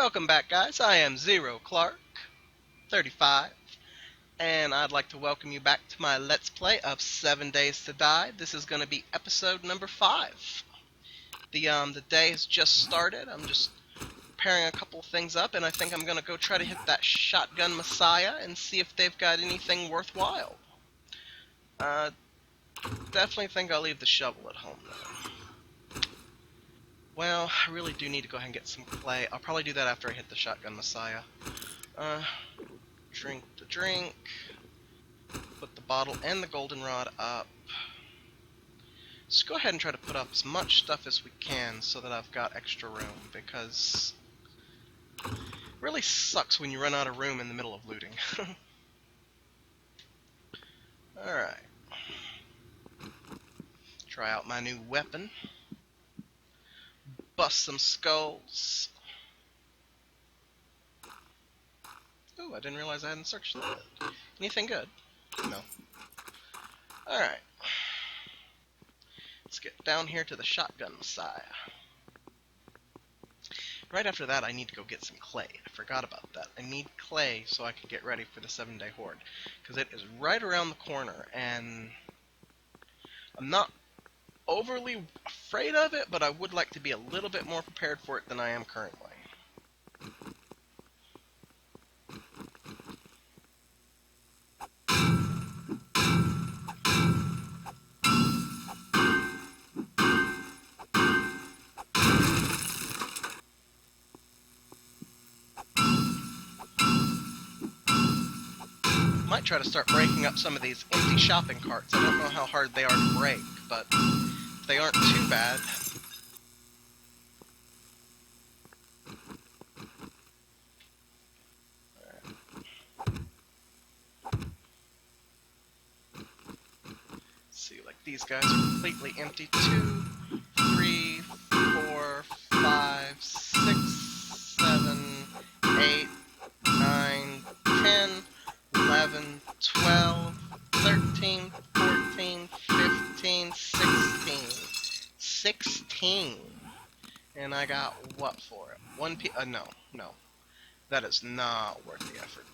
Welcome back, guys. I am Zero Clark, 35, and I'd like to welcome you back to my Let's Play of 7 Days to Die. This is going to be episode number 5. The day has just started. I'm just pairing a couple things up, and I think I'm going to go try to hit that shotgun Messiah and see if they've got anything worthwhile. Definitely think I'll leave the shovel at home, though. Well, I really do need to go ahead and get some clay. I'll probably do that after I hit the shotgun Messiah. Drink the drink. Put the bottle and the goldenrod up. Let's go ahead and try to put up as much stuff as we can so that I've got extra room, because it really sucks when you run out of room in the middle of looting. Alright. Try out my new weapon. Bust some skulls. Ooh, I didn't realize I hadn't searched that. Anything good? No. Alright. Let's get down here to the shotgun Messiah. Right after that, I need to go get some clay. I forgot about that. I need clay so I can get ready for the 7-day horde, because it is right around the corner, and I'm not overly afraid of it, but I would like to be a little bit more prepared for it than I am currently. Might try to start breaking up some of these empty shopping carts. I don't know how hard they are to break, but they aren't too bad. See, like these guys are completely empty. 2, 3, 4, 5, 6, 7, 8, 9, 10, 11, 12, 13, 14, 15, 16. 16. And I got what for it? No. That is not worth the effort.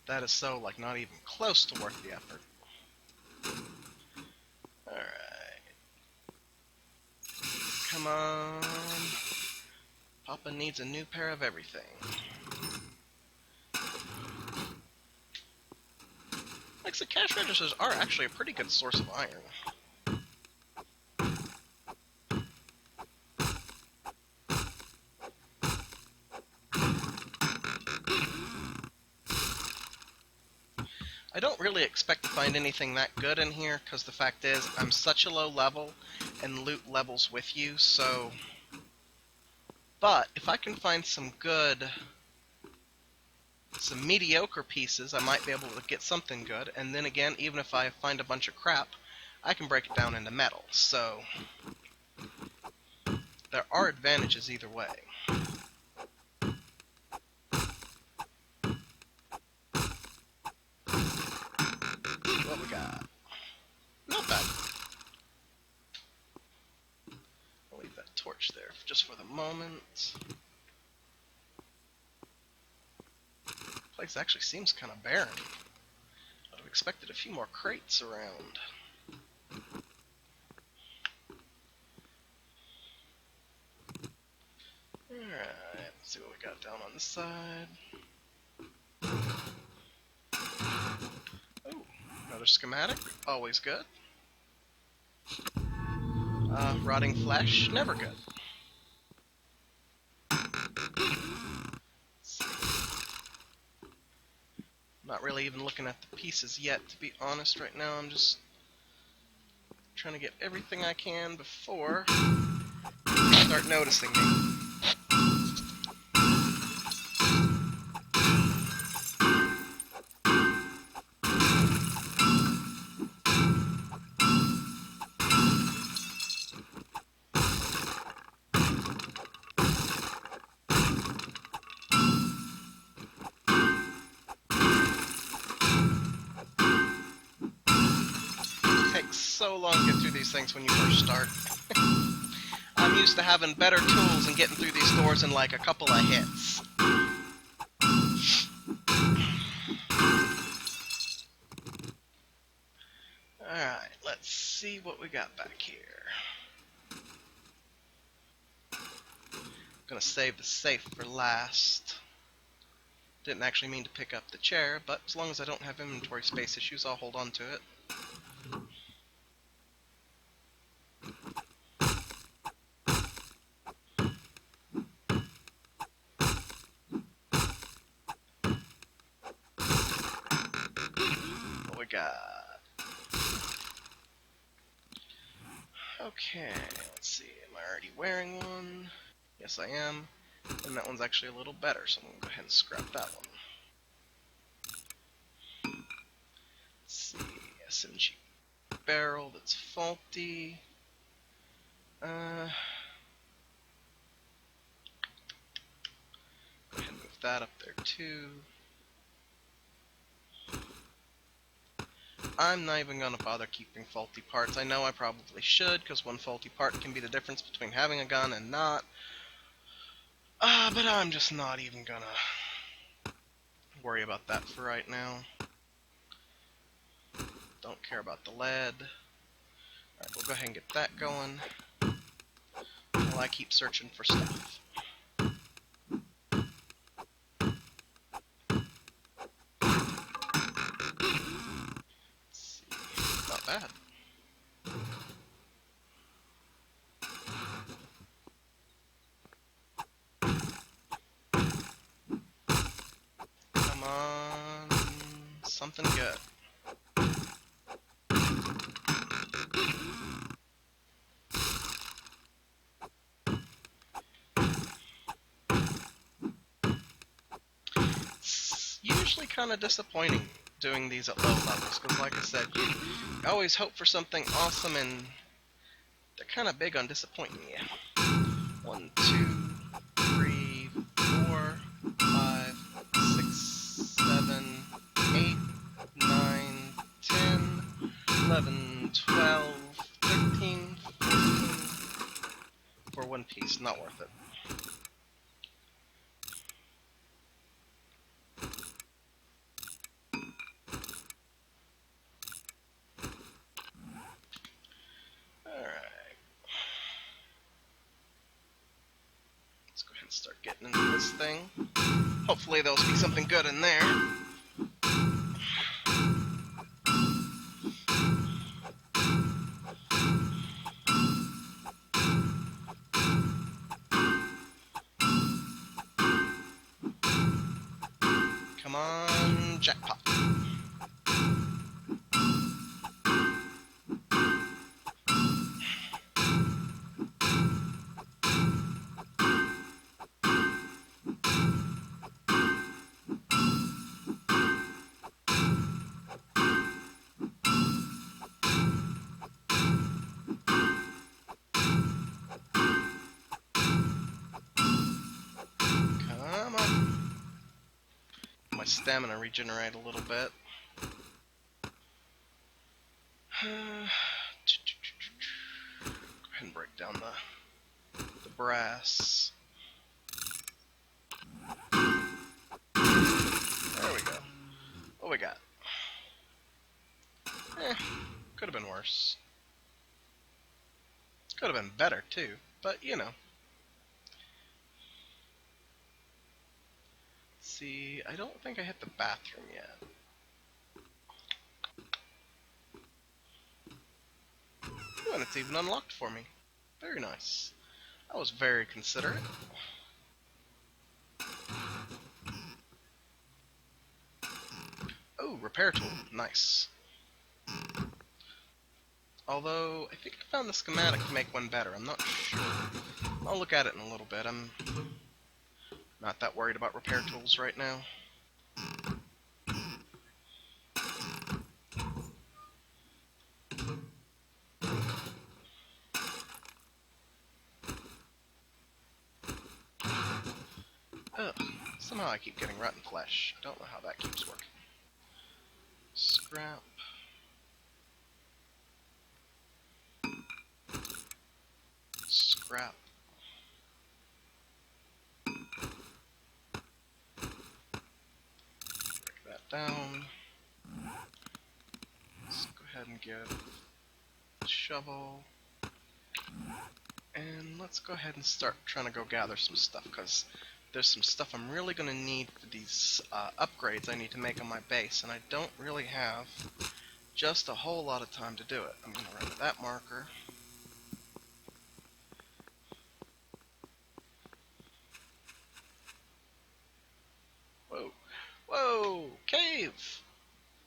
That is so, like, not even close to worth the effort. Alright. Come on. Papa needs a new pair of everything. Like, the cash registers are actually a pretty good source of iron. I don't really expect to find anything that good in here, because the fact is, I'm such a low level, and loot levels with you, so... But, if I can find some mediocre pieces, I might be able to get something good, and then again, even if I find a bunch of crap, I can break it down into metal, so... There are advantages either way. What we got? Not bad. I'll leave that torch there just for the moment. The place actually seems kind of barren. I'd have expected a few more crates around. Alright, let's see what we got down on this side. Oh, another schematic. Always good. Rotting flesh. Never good. Not really even looking at the pieces yet, to be honest. Right now, I'm just trying to get everything I can before you start noticing me. so long to get through these things when you first start. I'm used to having better tools and getting through these doors in like a couple of hits. Alright, let's see what we got back here. Gonna save the safe for last. Didn't actually mean to pick up the chair, but as long as I don't have inventory space issues, I'll hold on to it. What we got? Okay, let's see. Am I already wearing one? Yes, I am. And that one's actually a little better, so I'm going to go ahead and scrap that one. Let's see. SMG barrel that's faulty. Go ahead and move that up there too. I'm not even going to bother keeping faulty parts. I know I probably should, because one faulty part can be the difference between having a gun and not. But I'm just not even going to worry about that for right now. Don't care about the lead. Alright, we'll go ahead and get that going while I keep searching for stuff. Let's see. Not bad. Come on. Something good. It's usually kind of disappointing doing these at low levels, because like I said, you always hope for something awesome, and they're kind of big on disappointing you. 1, 2, 3, 4, 5, 6, 7, 8, 9, 10, 11, 12, 13, 14. For one piece, not worth it. Start getting into this thing. Hopefully there'll be something good in there. Come on, jackpot. Come on. My stamina regenerate a little bit. Go ahead and break down the brass. There we go. What we got? Could have been worse. Could have been better too, but you know. See, I don't think I hit the bathroom yet. Ooh, and it's even unlocked for me. Very nice. That was very considerate. Oh, repair tool. Nice. Although, I think I found the schematic to make one better. I'm not sure. I'll look at it in a little bit. I'm not that worried about repair tools right now. Ugh. Somehow I keep getting rotten flesh. I don't know how that keeps working. Scrap. crap. Break that down. Let's go ahead and get a shovel. And let's go ahead and start trying to go gather some stuff, because there's some stuff I'm really going to need for these upgrades I need to make on my base, and I don't really have just a whole lot of time to do it. I'm going to run to that marker. Whoa. Whoa! Cave!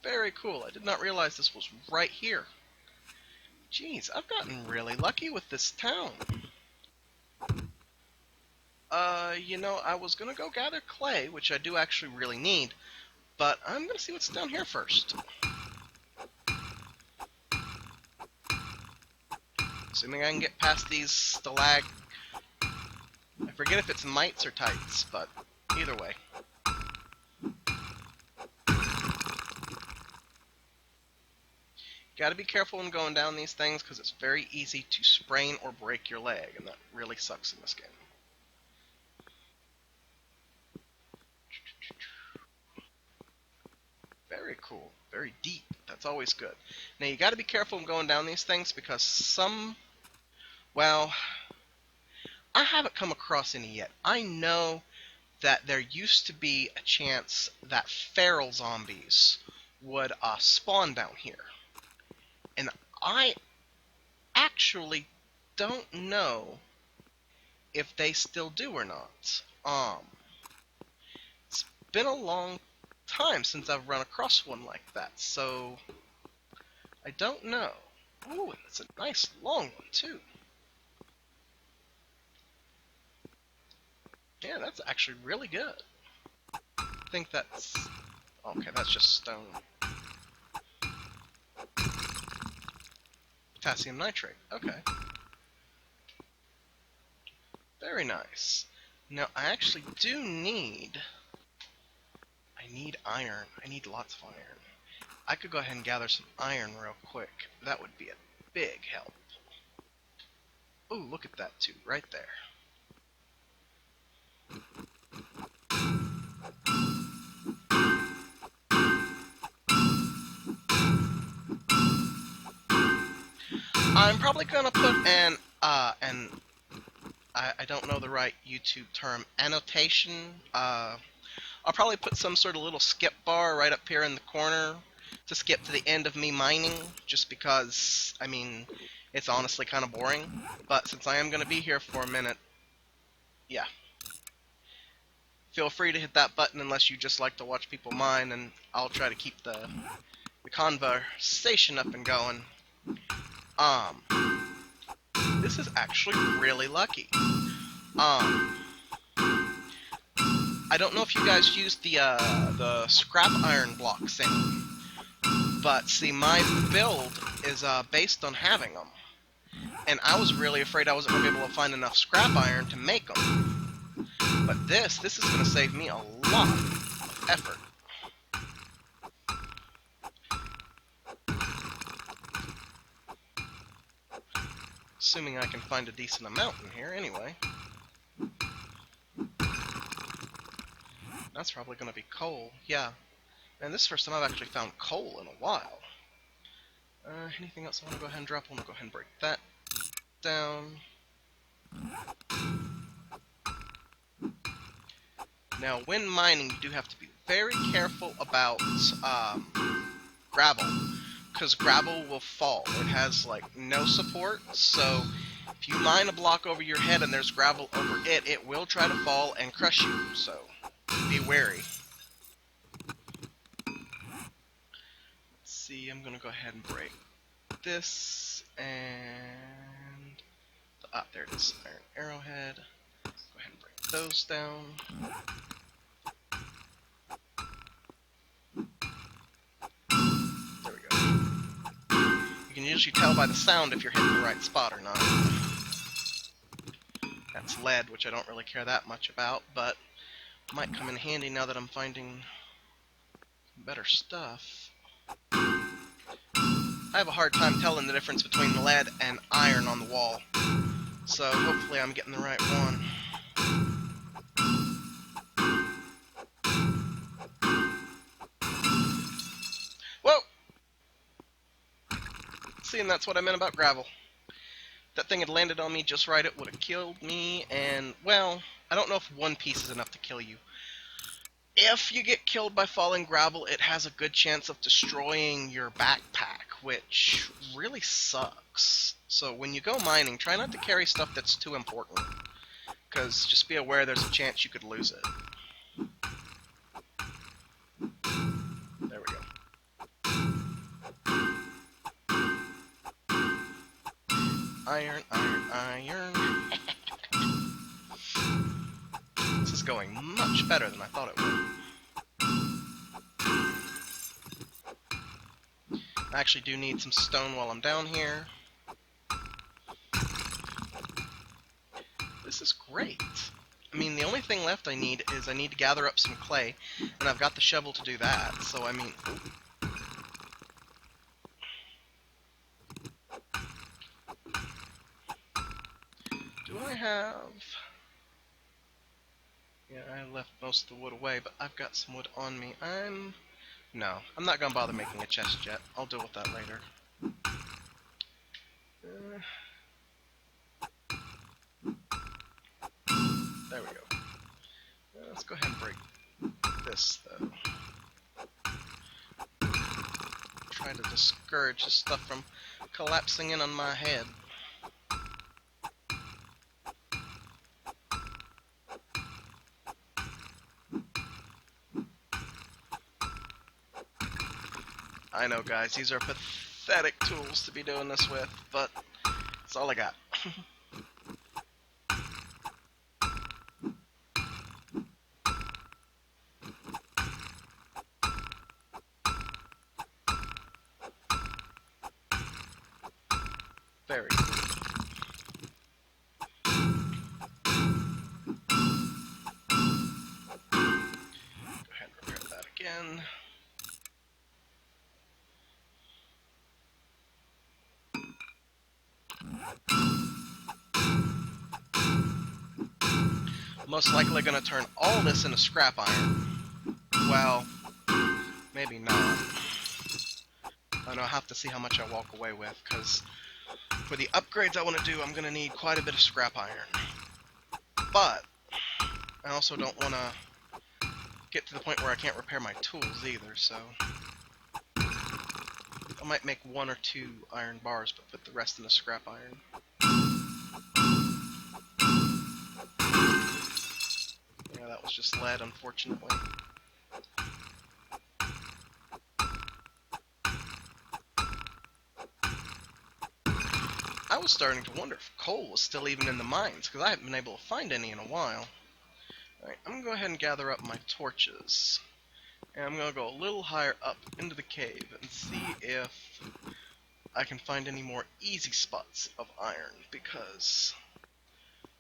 Very cool. I did not realize this was right here. Jeez, I've gotten really lucky with this town. You know, I was gonna go gather clay, which I do actually really need, but I'm gonna see what's down here first. Assuming I can get past these stalag... I forget if it's mites or tights, but either way. Gotta be careful when going down these things, because it's very easy to sprain or break your leg, and that really sucks in this game. Very cool. Very deep. That's always good. Now, you gotta be careful when going down these things, because some... Well, I haven't come across any yet. I know that there used to be a chance that feral zombies would spawn down here. And I actually don't know if they still do or not. It's been a long time since I've run across one like that, so I don't know. Ooh, and it's a nice long one too. Yeah, that's actually really good. I think that's... Okay, that's just stone. Potassium nitrate. Okay. Very nice. Now, I actually do need... I need iron. I need lots of iron. I could go ahead and gather some iron real quick. That would be a big help. Ooh, look at that too, right there. I'm probably gonna put I don't know the right YouTube term, annotation. I'll probably put some sort of little skip bar right up here in the corner to skip to the end of me mining, just because, I mean, it's honestly kind of boring. But since I am going to be here for a minute, yeah. Feel free to hit that button unless you just like to watch people mine, and I'll try to keep the conversation up and going. This is actually really lucky. I don't know if you guys used the scrap iron blocks any, but see, my build is based on having them, and I was really afraid I wasn't going to be able to find enough scrap iron to make them. But this is going to save me a lot of effort. Assuming I can find a decent amount in here anyway. That's probably going to be coal, yeah. And this is the first time I've actually found coal in a while. Anything else I want to go ahead and drop? I want to go ahead and break that down. Now, when mining, you do have to be very careful about gravel, because gravel will fall. It has, like, no support, so if you mine a block over your head and there's gravel over it, it will try to fall and crush you, so be wary. Let's see, I'm going to go ahead and break this, and... Ah, there it is, iron arrowhead. Go ahead and break those down. There we go. You can usually tell by the sound if you're hitting the right spot or not. That's lead, which I don't really care that much about, but might come in handy now that I'm finding better stuff. I have a hard time telling the difference between lead and iron on the wall. So hopefully I'm getting the right one. Whoa! See, and that's what I meant about gravel. If that thing had landed on me just right, it would have killed me, and, well, I don't know if one piece is enough to kill you. If you get killed by falling gravel, it has a good chance of destroying your backpack, which really sucks. So when you go mining, try not to carry stuff that's too important, because just be aware there's a chance you could lose it. There we go. Iron, iron, iron. This is going much better than I thought it would. I actually do need some stone while I'm down here. This is great. I mean, the only thing left I need is I need to gather up some clay, and I've got the shovel to do that, so I mean... Do I have... Yeah, I left most of the wood away, but I've got some wood on me. No, I'm not gonna bother making a chest yet. I'll deal with that later. There we go. Let's go ahead and break this, though. Try to discourage this stuff from collapsing in on my head. I know, guys, these are pathetic tools to be doing this with, but it's all I got. Very cool. Go ahead and repair that again. Most likely going to turn all this into scrap iron. Well, maybe not. I know I have to see how much I walk away with, because for the upgrades I want to do, I'm going to need quite a bit of scrap iron. But I also don't want to get to the point where I can't repair my tools either, so I might make 1 or 2 iron bars, but put the rest in the scrap iron. Yeah, that was just lead, unfortunately. I was starting to wonder if coal was still even in the mines, because I haven't been able to find any in a while. Alright, I'm going to go ahead and gather up my torches. And I'm going to go a little higher up into the cave and see if I can find any more easy spots of iron, because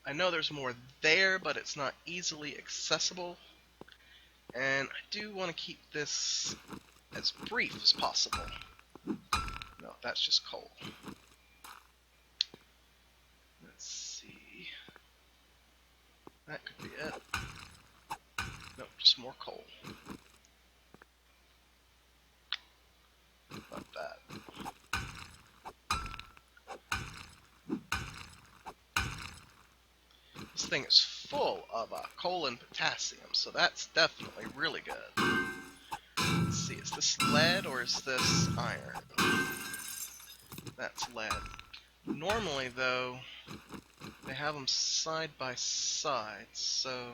I know there's more there, but it's not easily accessible. And I do want to keep this as brief as possible. No, that's just coal. Let's see. That could be it. Nope, just more coal. Not that. This thing is full of coal and potassium, so that's definitely really good. Let's see, is this lead or is this iron? That's lead. Normally, though, they have them side by side, so...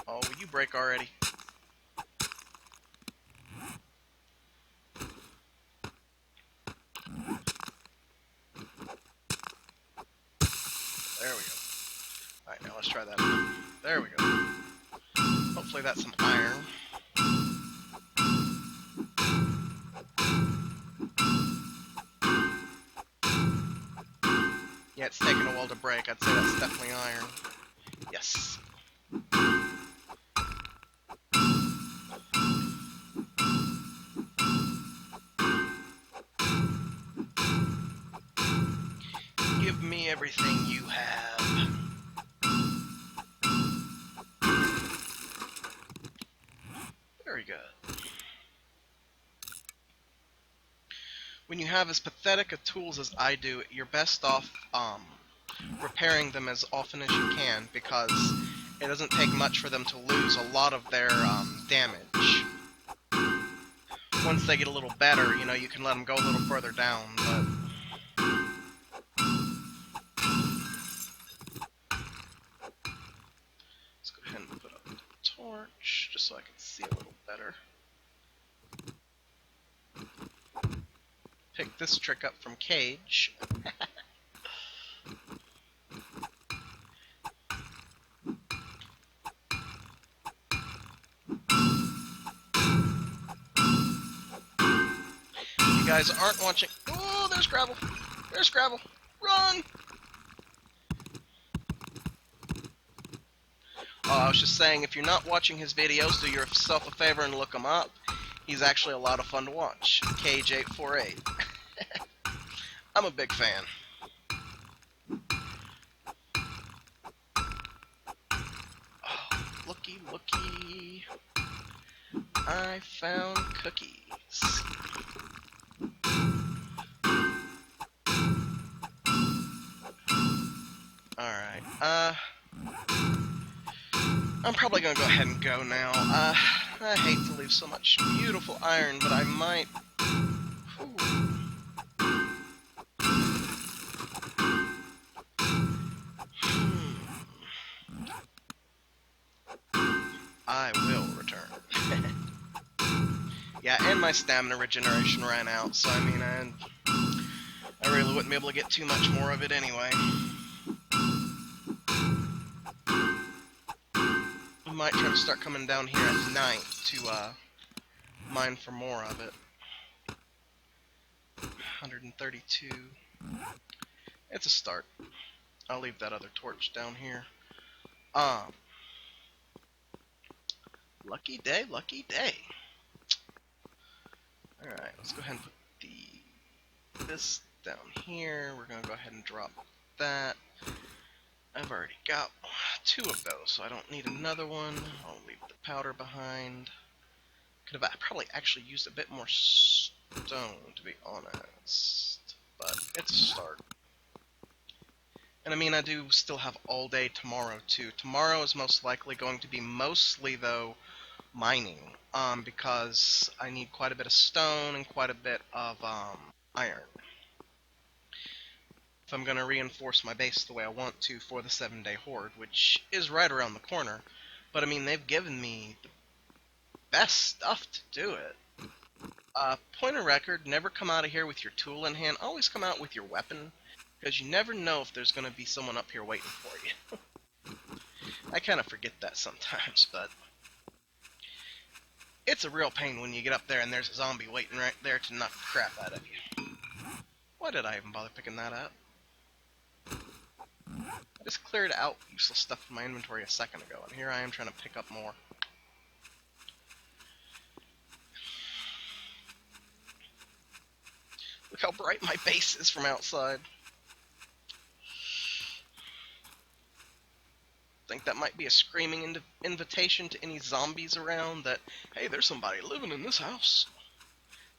Oh, will you break already? There we go. Alright, now let's try that again. There we go. Hopefully that's some iron. Yeah, it's taking a while to break. I'd say that's definitely iron. Yes. me everything you have. Very good. When you have as pathetic a tools as I do, you're best off repairing them as often as you can, because it doesn't take much for them to lose a lot of their damage. Once they get a little better, you know, you can let them go a little further down, but... Let's go ahead and put up the torch, just so I can see a little better. Pick this trick up from Cage. You guys aren't watching... Oh, there's gravel! There's gravel! Run! Oh, I was just saying, if you're not watching his videos, do yourself a favor and look him up. He's actually a lot of fun to watch. Cage848. I'm a big fan. Oh, looky, looky. I found cookies. Alright, I'm probably gonna go ahead and go now. I hate to leave so much beautiful iron, but I might... I will return. Yeah, and my stamina regeneration ran out, so I mean, I really wouldn't be able to get too much more of it anyway. I might try to start coming down here at night to mine for more of it. 132. It's a start. I'll leave that other torch down here. Lucky day, lucky day. Alright, let's go ahead and put this down here. We're gonna go ahead and drop that. I've already got 2 of those, so I don't need another one. I'll leave the powder behind. Could have probably actually used a bit more stone, to be honest. But it's a start. And I mean, I do still have all day tomorrow, too. Tomorrow is most likely going to be mostly, though, mining. Because I need quite a bit of stone and quite a bit of iron. If I'm going to reinforce my base the way I want to for the 7-day horde, which is right around the corner. But I mean, they've given me the best stuff to do it. Point of record, never come out of here with your tool in hand. Always come out with your weapon, because you never know if there's going to be someone up here waiting for you. I kind of forget that sometimes, but it's a real pain when you get up there and there's a zombie waiting right there to knock the crap out of you. Why did I even bother picking that up? I just cleared out useless stuff from my inventory a second ago, and here I am trying to pick up more. Look how bright my base is from outside. I think that might be a screaming invitation to any zombies around that, hey, there's somebody living in this house.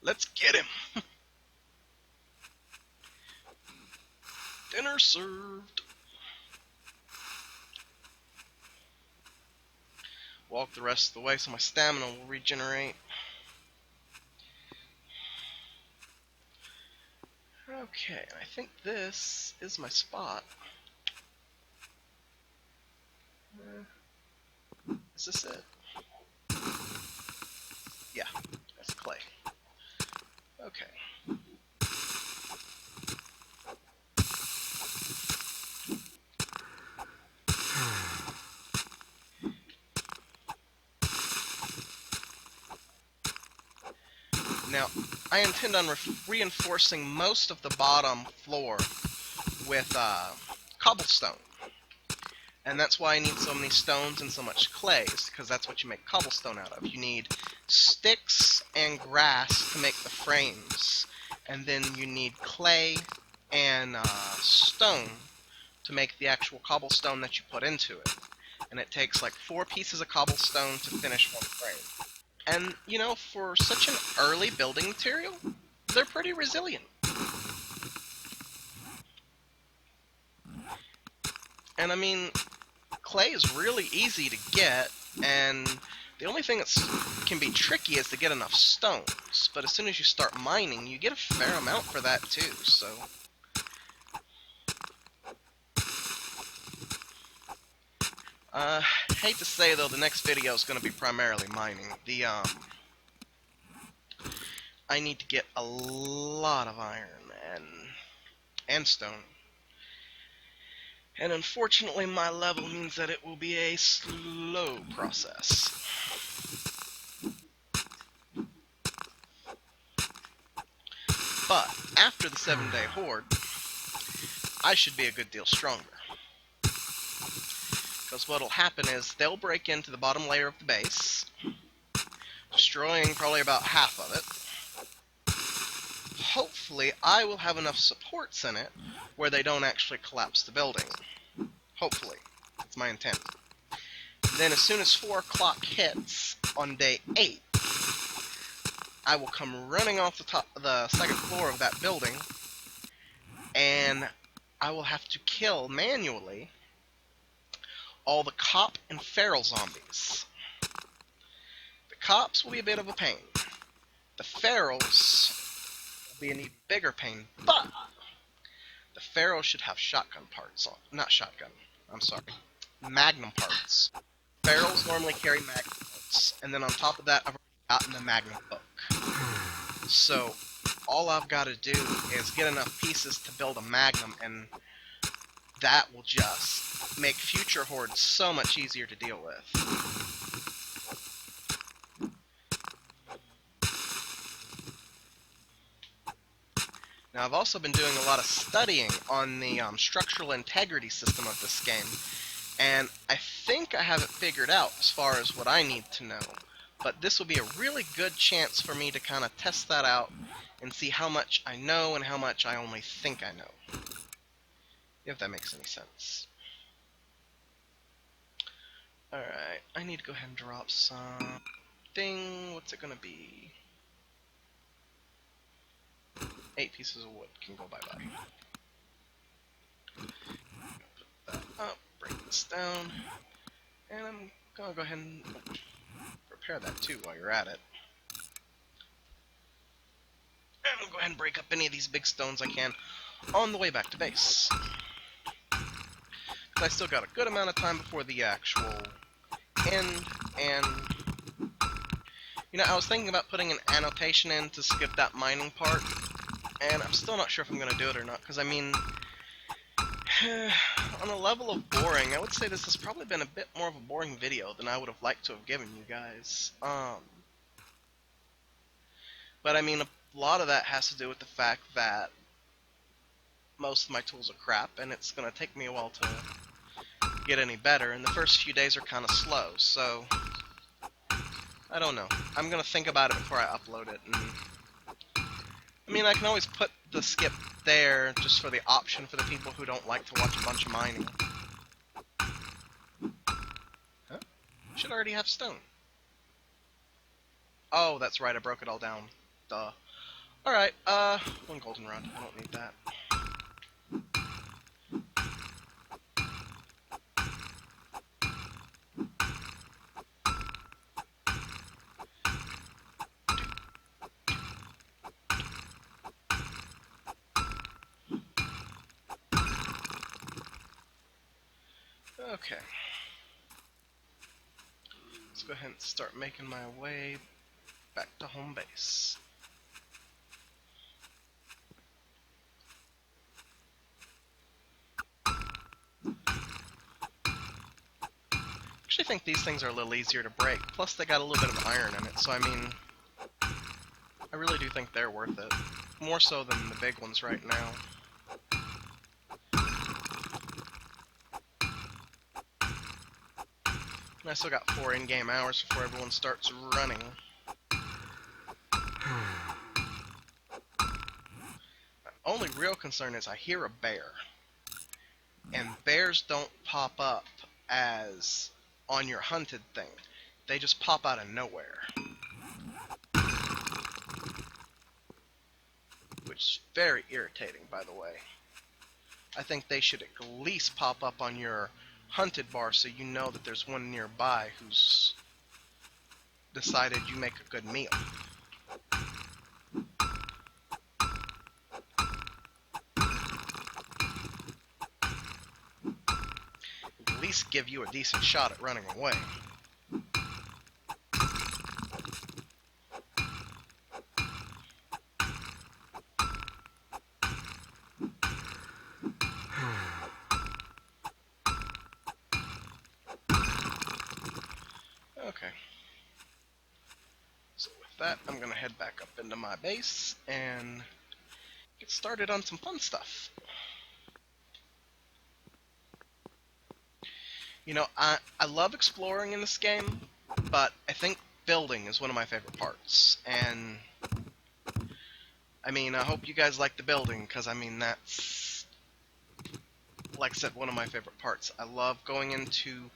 Let's get him. Dinner served. Walk the rest of the way so my stamina will regenerate. Okay, and I think this is my spot. Is this it? Yeah, that's clay. Okay. Now, I intend on reinforcing most of the bottom floor with cobblestone. And that's why I need so many stones and so much clay, because that's what you make cobblestone out of. You need sticks and grass to make the frames, and then you need clay and stone to make the actual cobblestone that you put into it. And it takes like 4 pieces of cobblestone to finish one frame. And, you know, for such an early building material, they're pretty resilient. And I mean, clay is really easy to get, and the only thing that can be tricky is to get enough stones. But as soon as you start mining, you get a fair amount for that too, so... hate to say though, the next video is going to be primarily mining. I need to get a lot of iron and stone. And unfortunately, my level means that it will be a slow process. But after the 7-day horde, I should be a good deal stronger. Because what'll happen is they'll break into the bottom layer of the base, destroying probably about half of it. Hopefully, I will have enough supports in it where they don't actually collapse the building. Hopefully. That's my intent. Then as soon as 4 o'clock hits on day 8, I will come running off the second floor of that building, and I will have to kill manually all the cop and feral zombies. The cops will be a bit of a pain. The ferals will be an even bigger pain, but the ferals should have shotgun parts on. Not shotgun, I'm sorry. Magnum parts. Ferals normally carry magnum parts, and then on top of that, I've already gotten the magnum book. So, all I've got to do is get enough pieces to build a magnum, and that will just make future hordes so much easier to deal with. Now, I've also been doing a lot of studying on the structural integrity system of this game, and I think I have it figured out as far as what I need to know. But this will be a really good chance for me to kind of test that out and see how much I know and how much I only think I know. If that makes any sense. Alright, I need to go ahead and drop something. What's it gonna be? 8 pieces of wood can go bye-bye. Put that up, break this down, and I'm gonna go ahead and repair that too while you're at it. And I'll go ahead and break up any of these big stones I can on the way back to base. I still got a good amount of time before the actual end, and you know, I was thinking about putting an annotation in to skip that mining part, and I'm still not sure if I'm going to do it or not, because I mean, on a level of boring, I would say this has probably been a bit more of a boring video than I would have liked to have given you guys. But I mean, a lot of that has to do with the fact that most of my tools are crap, and it's going to take me a while to get any better, and the first few days are kind of slow, so I don't know. I'm going to think about it before I upload it, and I mean, I can always put the skip there just for the option for the people who don't like to watch a bunch of mining. Huh? Should already have stone. Oh, that's right, I broke it all down. Duh. Alright, 1 goldenrod. I don't need that. Okay. Let's go ahead and start making my way back to home base. I think these things are a little easier to break, plus they got a little bit of iron in it, so I mean, I really do think they're worth it. More so than the big ones right now. And I still got 4 in-game hours before everyone starts running. My only real concern is I hear a bear. And bears don't pop up as on your hunted thing. They just pop out of nowhere. Which is very irritating, by the way. I think they should at least pop up on your hunted bar so you know that there's one nearby who's decided you make a good meal. At least give you a decent shot at running away. Okay. So with that, I'm going to head back up into my base and get started on some fun stuff. You know, I love exploring in this game, but I think building is one of my favorite parts. And, I mean, I hope you guys like the building, because, I mean, that's, like I said, one of my favorite parts. I love going into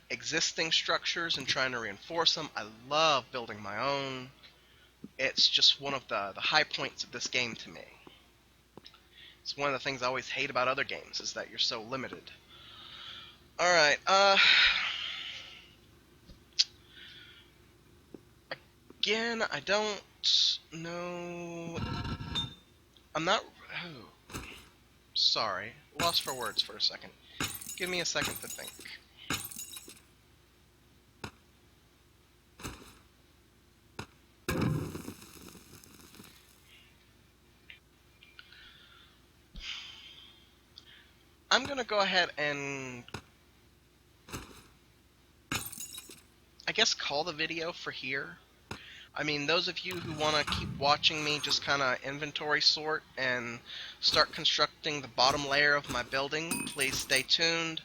existing structures and trying to reinforce them. I love building my own. It's just one of the high points of this game to me. It's one of the things I always hate about other games, is that you're so limited. Alright, again, I don't know... I'm not... Oh, sorry. Lost for words for a second. Give me a second to think. I'm gonna go ahead and... I guess call the video for here. I mean, those of you who want to keep watching me just kind of inventory sort and start constructing the bottom layer of my building, please stay tuned.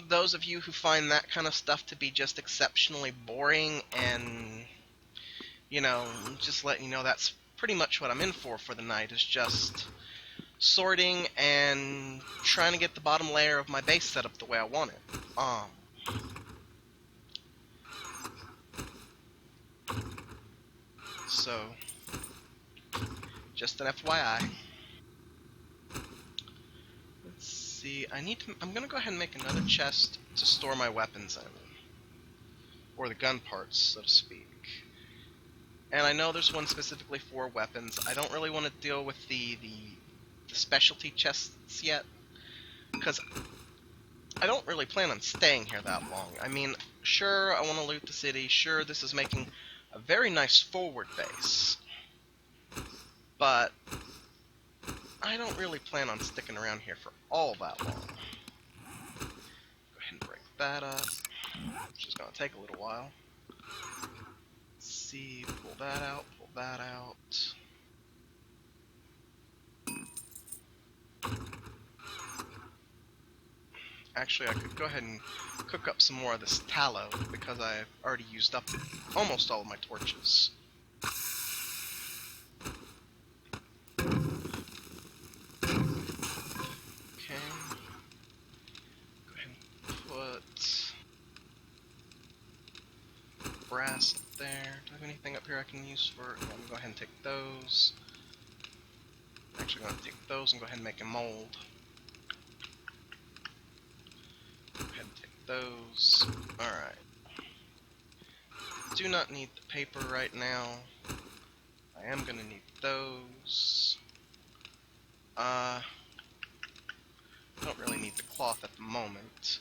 Those of you who find that kind of stuff to be just exceptionally boring and, you know, just letting you know that's pretty much what I'm in for the night, is just sorting and trying to get the bottom layer of my base set up the way I want it. So, just an FYI. Let's see, I'm gonna go ahead and make another chest to store my weapons in. Or the gun parts, so to speak. And I know there's one specifically for weapons. I don't really want to deal with the specialty chests yet, because I don't really plan on staying here that long. I mean, sure, I want to loot the city, sure, this is making a very nice forward base, but I don't really plan on sticking around here for all that long. Go ahead and break that up, which is going to take a little while. Let's see, pull that out, pull that out. Actually, I could go ahead and cook up some more of this tallow, because I've already used up almost all of my torches. Okay. Go ahead and put brass up there. Do I have anything up here I can use for... I'm going to go ahead and take those. Actually, I'm going to take those and go ahead and make a mold. Go ahead and take those. Alright. Do not need the paper right now. I am going to need those. Don't really need the cloth at the moment.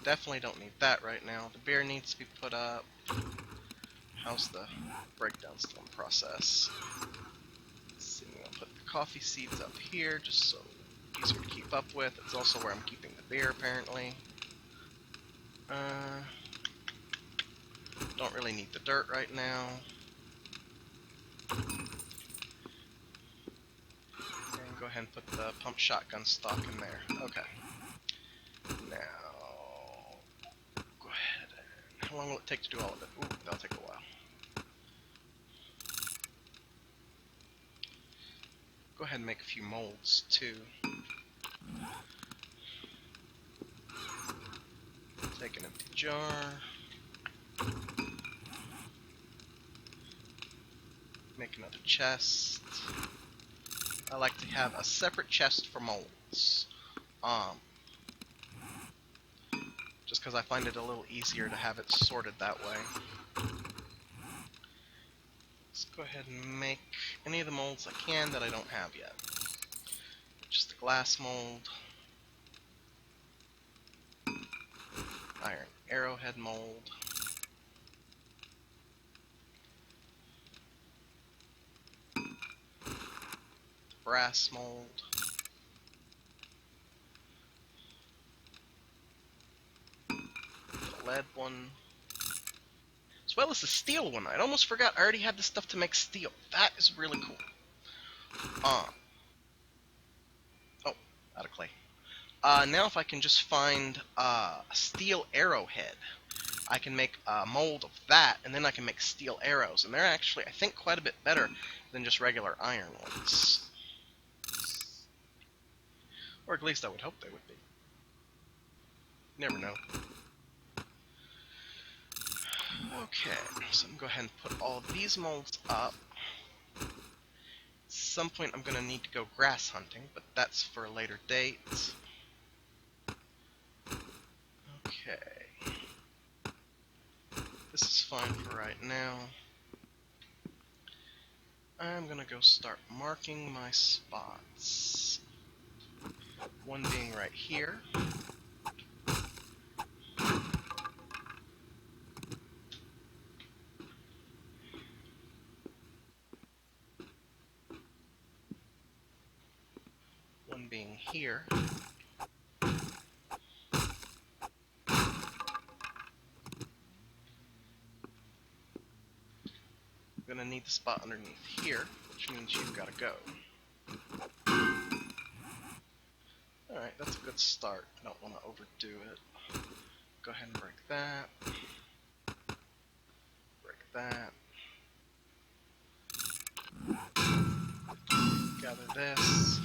Definitely don't need that right now. The beer needs to be put up. How's the breakdown still in process? Let's see, I'm going to put the coffee seeds up here just so easier to keep up with. It's also where I'm keeping the beer, apparently. Don't really need the dirt right now. And go ahead and put the pump shotgun stock in there. Okay. Now, go ahead and... How long will it take to do all of it? Ooh, that'll take a while. Go ahead and make a few molds, too. Take an empty jar. Make another chest. I like to have a separate chest for molds. Just because I find it a little easier to have it sorted that way. Let's go ahead and make any of the molds I can that I don't have yet. Just a glass mold. Iron arrowhead mold. Brass mold. The lead one. As well as the steel one. I'd almost forgot I already had the stuff to make steel. That is really cool. Oh, out of clay. Now if I can just find a steel arrowhead, I can make a mold of that, and then I can make steel arrows. And they're actually, I think, quite a bit better than just regular iron ones. Or at least I would hope they would be. Never know. Okay, so I'm going to go ahead and put all these molds up. At some point I'm going to need to go grass hunting, but that's for a later date. Okay. This is fine for right now. I'm going to go start marking my spots. One being right here. One being here. I'm gonna need the spot underneath here, which means you've gotta go. Alright, that's a good start. I don't want to overdo it. Go ahead and break that. Break that. Gather this.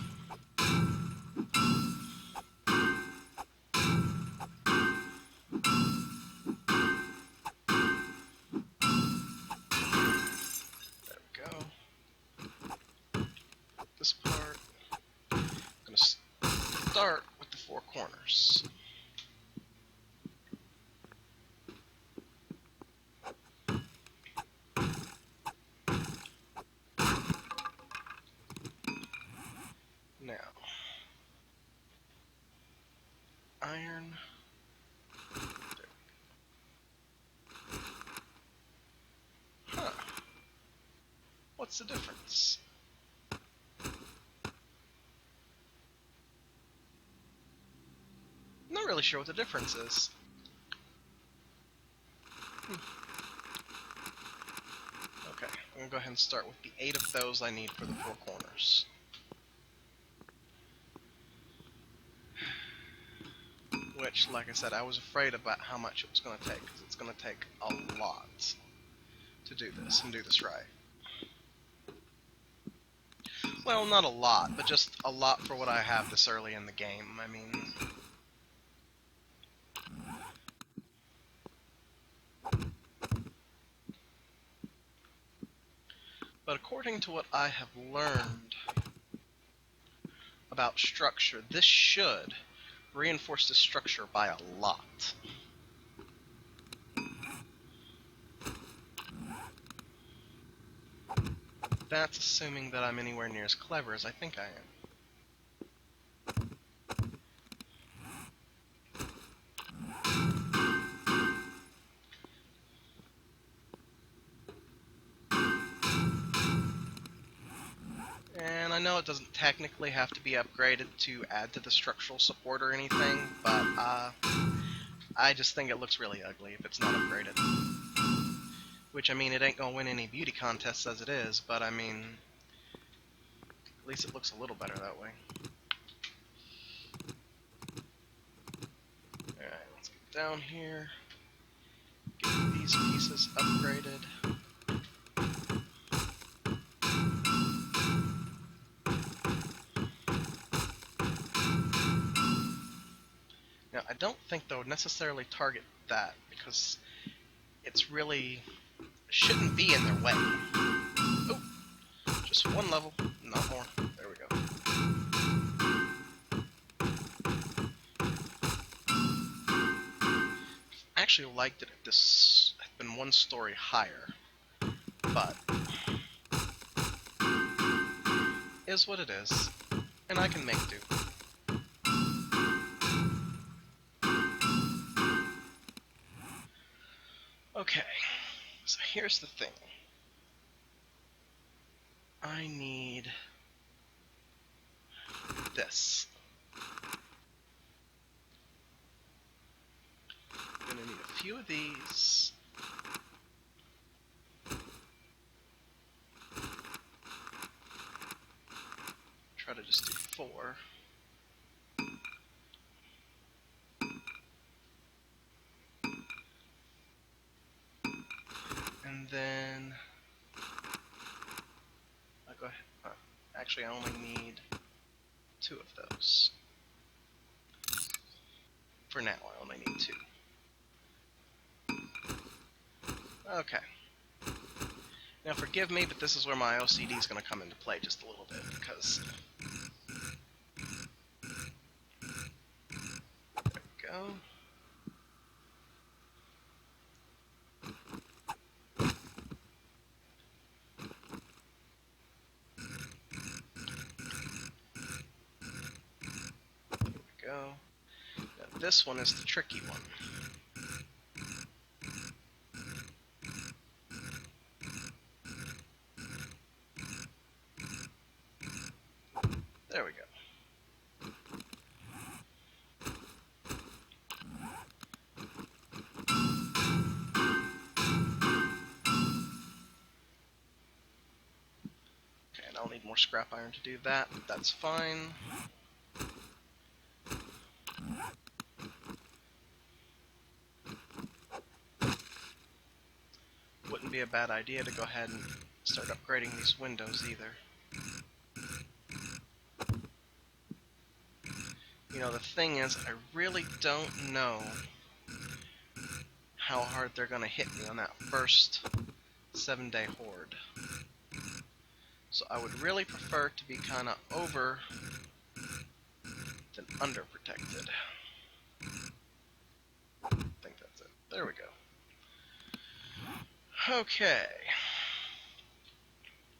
There we go. This part. I'm gonna start with the four corners. Now, iron. Huh. What's the difference? I'm not really sure what the difference is. Okay, I'm gonna go ahead and start with the 8 of those I need for the four corners. Which, like I said, I was afraid about how much it was going to take, because it's going to take a lot to do this, and do this right. Well, not a lot, but just a lot for what I have this early in the game. I mean... But according to what I have learned about structure, this should reinforce the structure by a lot. That's assuming that I'm anywhere near as clever as I think I am. And I know it doesn't technically have to be upgraded to add to the structural support or anything, but I just think it looks really ugly if it's not upgraded. Which, I mean, it ain't gonna win any beauty contests as it is, but I mean, at least it looks a little better that way. Alright, let's get down here. Get these pieces upgraded. Now, I don't think they'll necessarily target that because it's really shouldn't be in their way. Oh, just one level, not more. There we go. I actually liked it if this had been one story higher, but is what it is, and I can make do. Okay, so here's the thing. I need this. I'm gonna need a few of these. Try to just do 4. And then I'll go ahead. Actually, I only need 2 of those. For now, I only need 2. Okay. Now, forgive me, but this is where my OCD is going to come into play just a little bit, because... There we go. There we go. Now, this one is the tricky one. There we go. Okay, and I'll need more scrap iron to do that, but that's fine. Wouldn't be a bad idea to go ahead and start upgrading these windows either. You know, the thing is, I really don't know how hard they're going to hit me on that first 7-day horde. So I would really prefer to be kind of over than under protected. I think that's it. There we go. Okay.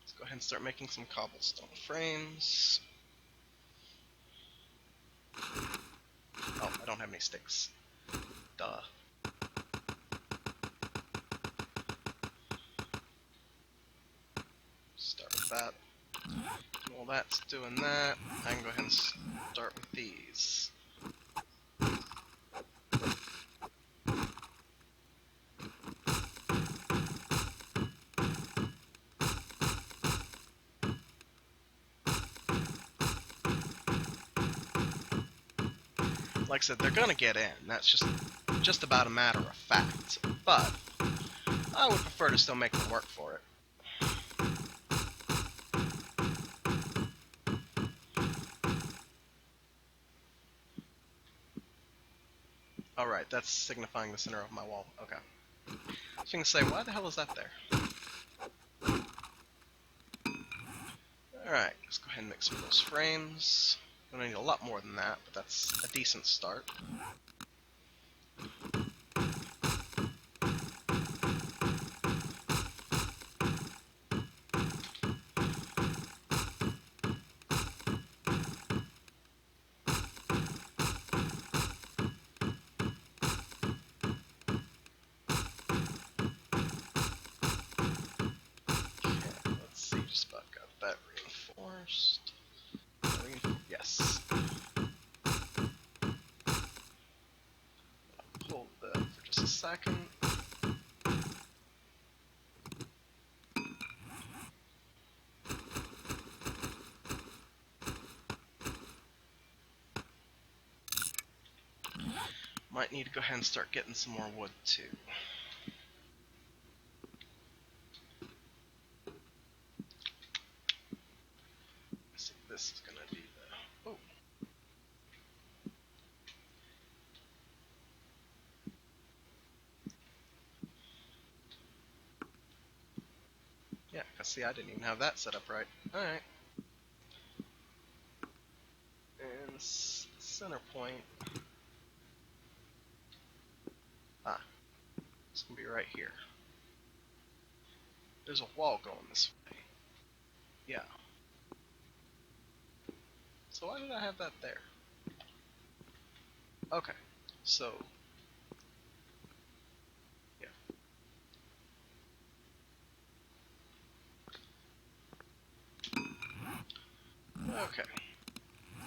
Let's go ahead and start making some cobblestone frames. Oh, I don't have any sticks. Duh. Start with that. While that's doing that, I can go ahead and start with these. Like I said, they're gonna get in. That's just about a matter of fact. But I would prefer to still make them work for it. Alright, that's signifying the center of my wall. Okay. I was gonna say, why the hell is that there? Alright, let's go ahead and make some of those frames. I'm gonna need a lot more than that, but that's a decent start. Reinforced. Yes. Hold that for just a second. Might need to go ahead and start getting some more wood too. Let's see, this is gonna be the... Oh. See, I didn't even have that set up right. Alright. And center point. Ah, it's gonna be right here. There's a wall going this way. Yeah. So why did I have that there? Okay. So, yeah. Okay.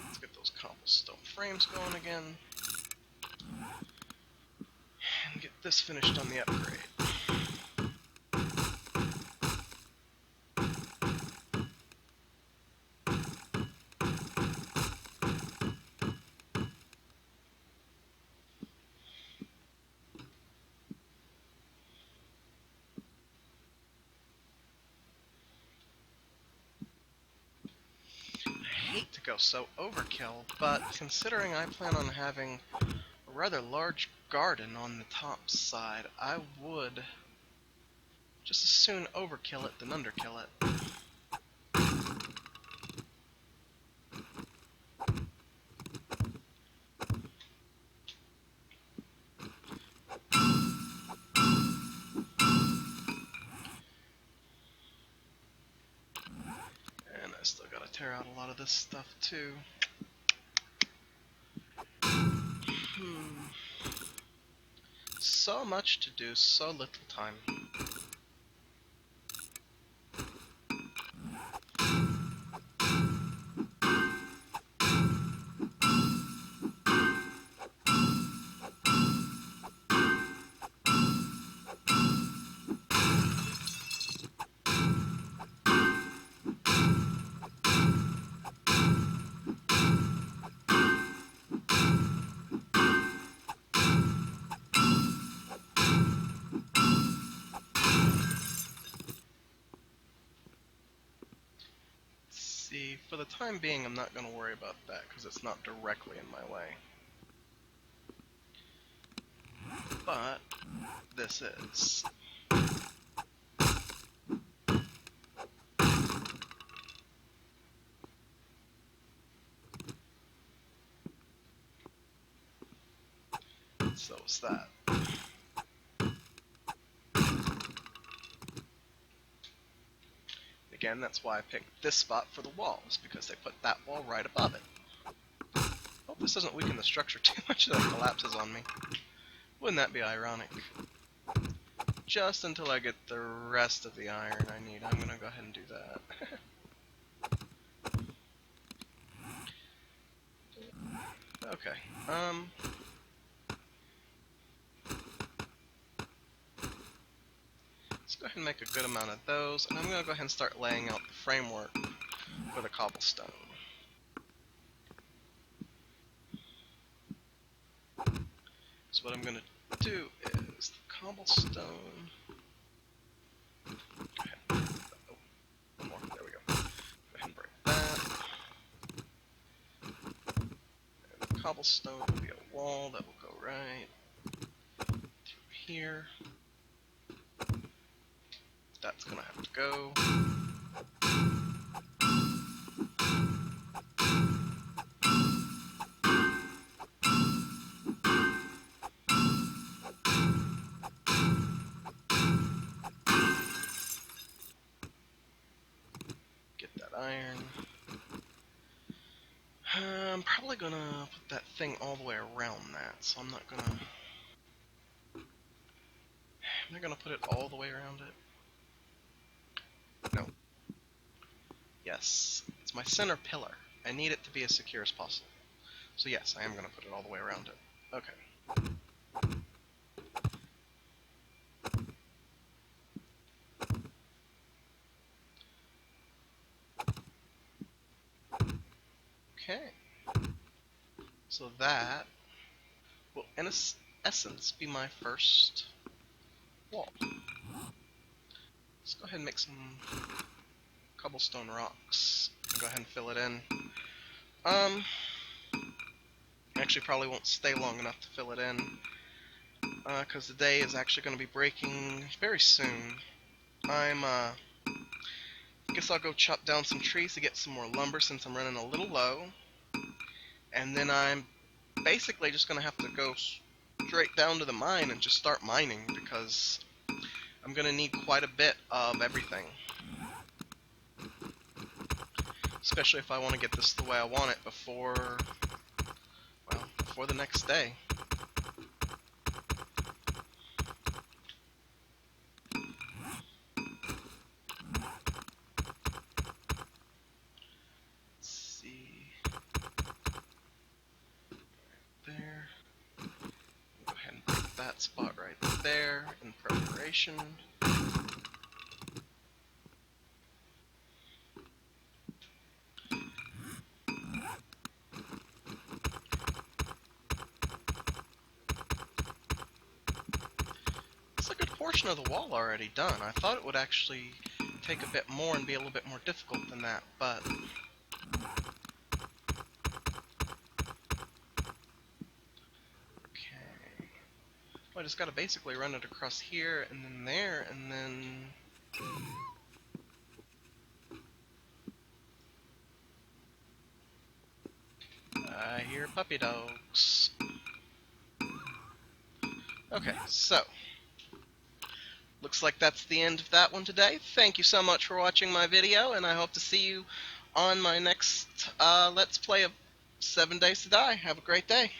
Let's get those cobblestone frames going again. And get this finished on the upgrade. I hate to go so overkill, but considering I plan on having a rather large garden on the top side, I would just as soon overkill it than underkill it. And I still gotta tear out a lot of this stuff too. So much to do, so little time. See, for the time being, I'm not going to worry about that because it's not directly in my way. But this is. So is that. Again, that's why I picked this spot for the walls, because they put that wall right above it. Hope this doesn't weaken the structure too much that it collapses on me. Wouldn't that be ironic? Just until I get the rest of the iron I need, I'm going to go ahead and do that. Okay, let's go ahead and make a good amount of those, and I'm going to go ahead and start laying out the framework for the cobblestone. So what I'm going to do is the cobblestone. Go ahead. Oh, one more. There we go. Go ahead and break that. And the cobblestone will be a wall that will go right through here. That's going to have to go. Get that iron. I'm probably going to put that thing all the way around that, so I'm not going to... Am I going to put it all the way around it? No. Yes. It's my center pillar. I need it to be as secure as possible. So yes, I am going to put it all the way around it. Okay. Okay. So that will, in essence, be my first wall. Let's go ahead and make some cobblestone rocks. Go ahead and fill it in. Actually probably won't stay long enough to fill it in, because the day is actually going to be breaking very soon. I'm guess I'll go chop down some trees to get some more lumber since I'm running a little low. And then I'm basically just going to have to go straight down to the mine and just start mining because I'm going to need quite a bit of everything. Especially if I want to get this the way I want it before the next day. Let's see. There. Go ahead and put that spot right there in preparation. It's a good portion of the wall already done. I thought it would actually take a bit more and be a little bit more difficult than that, but okay. Well, I just gotta basically run it across here and then there and then I hear puppy dogs. Okay, so looks like that's the end of that one today. Thank you so much for watching my video, and I hope to see you on my next Let's Play of 7 Days to Die. Have a great day.